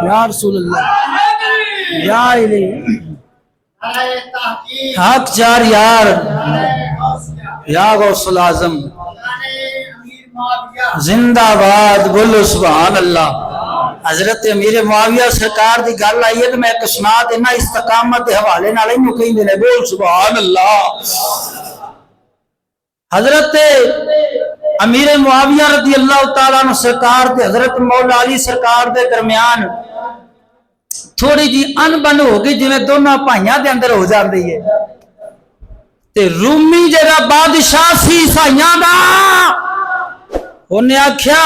یا رسول اللہ یا الہی حق چار یار یا غوث العظم زندہ باد بولو سبحان اللہ۔ حضرت امیر معاویہ سرکار دی گل آئی ہے تو میں ایک سنا دینا استقامت دے حوالے نال اینو کہندے نے بول سبحان اللہ۔ حضرت امیر معاویہ رضی اللہ تعالیٰ عنہ سرکار دے حضرت مولا علی سرکار دے درمیان تھوڑی جی ان بن ہو گئی جویں دونوں بھائیاں دے اندر ہو جاندی ہے تے رومی جڑا بادشاہ سی عیسائیاں دا انہیں آکھیا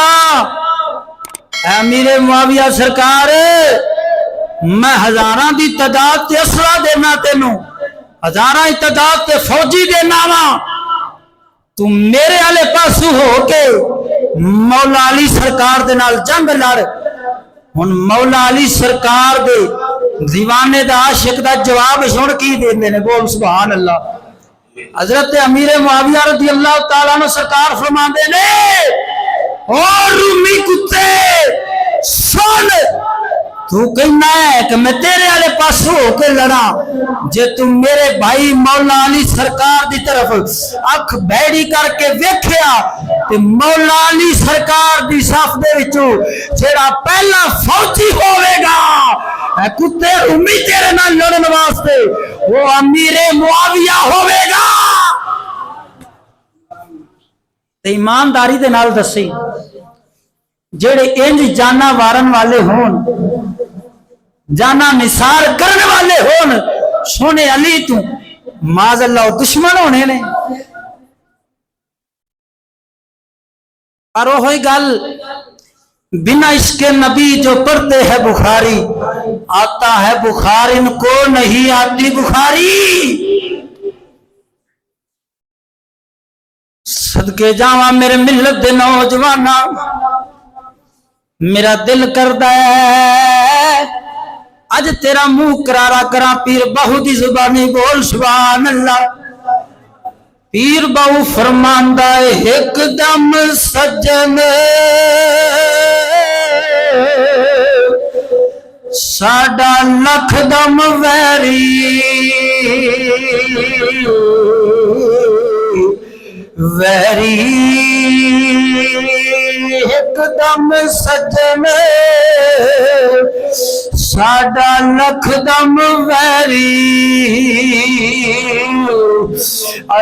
امیر معاویہ سرکار میں ہزاراں دی تعداد تے اسلحہ دینا تینوں ہزاراں دی تعداد تے فوجی دینا وا تو میرے والے پاسو ہو کے مولا علی سرکار دے نال جنگ لڑ۔ ہن مولا علی سرکار دے دیوانے دا عاشق دا جواب سن کی دیندے نے بول سبحان اللہ۔ حضرت امیر معاویہ رضی اللہ تعالیٰ عنہ سرکار فرماندے نے اور رومی کتے سن تو کہنا ہے کہ میں تیرے والے پاس ہو کے لڑا جے تم میرے بھائی مولا علی سرکار دی طرف اکھ بیڑی کر کے ویکھیا تے مولا علی سرکار دی صف دے وچوں جیڑا پہلا فوجی ہوے گا اے کتے رومی تیرے نال لڑن واسطے وہ امیر معاویہ ہوے گا۔ تے ایمانداری دے نال دسی جڑے انج جانا وارن والے ہون جانا نثار کرنے والے ہون سونے علی تو معاذ اللہ دشمن ہونے نے۔ اور وہی گل بنا عشق نبی جو پڑھتے ہیں بخاری آتا ہے بخار ان کو نہیں آتی بخاری۔ صدقے جاواں میرے ملت دے نوجوانا میرا دل کردہ ہے اج تیرا منہ کرارا کراں پیر بہو دی زبانی بول سبحان اللہ۔ پیر بہو فرماندا ہے ایک دم سجن ساڈا لکھ دم ویری ویری ایک دم سجن ساڈا لکھ دم ویری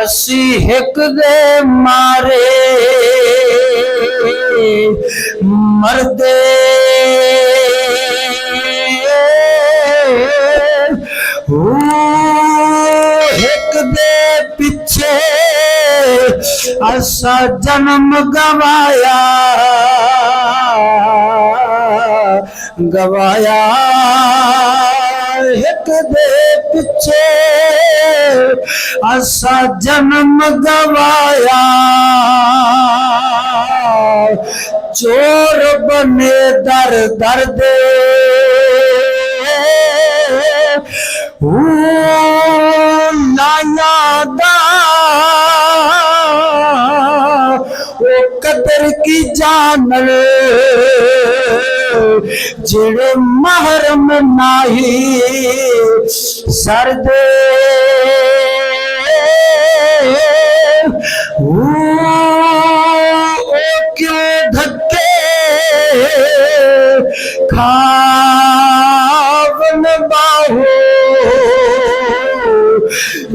اسی ایک دے مارے مردے ایک دے پیچھے اسا جنم گوایا گوایا ایک دے پیچھے اسا جنم گوایا چور بنے در در دے لایا دا قدر کی جانل جڑے محرم ناہی سر دے کیوں دھکے کھاون باہو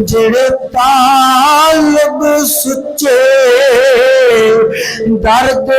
جڑے طالب سچے درد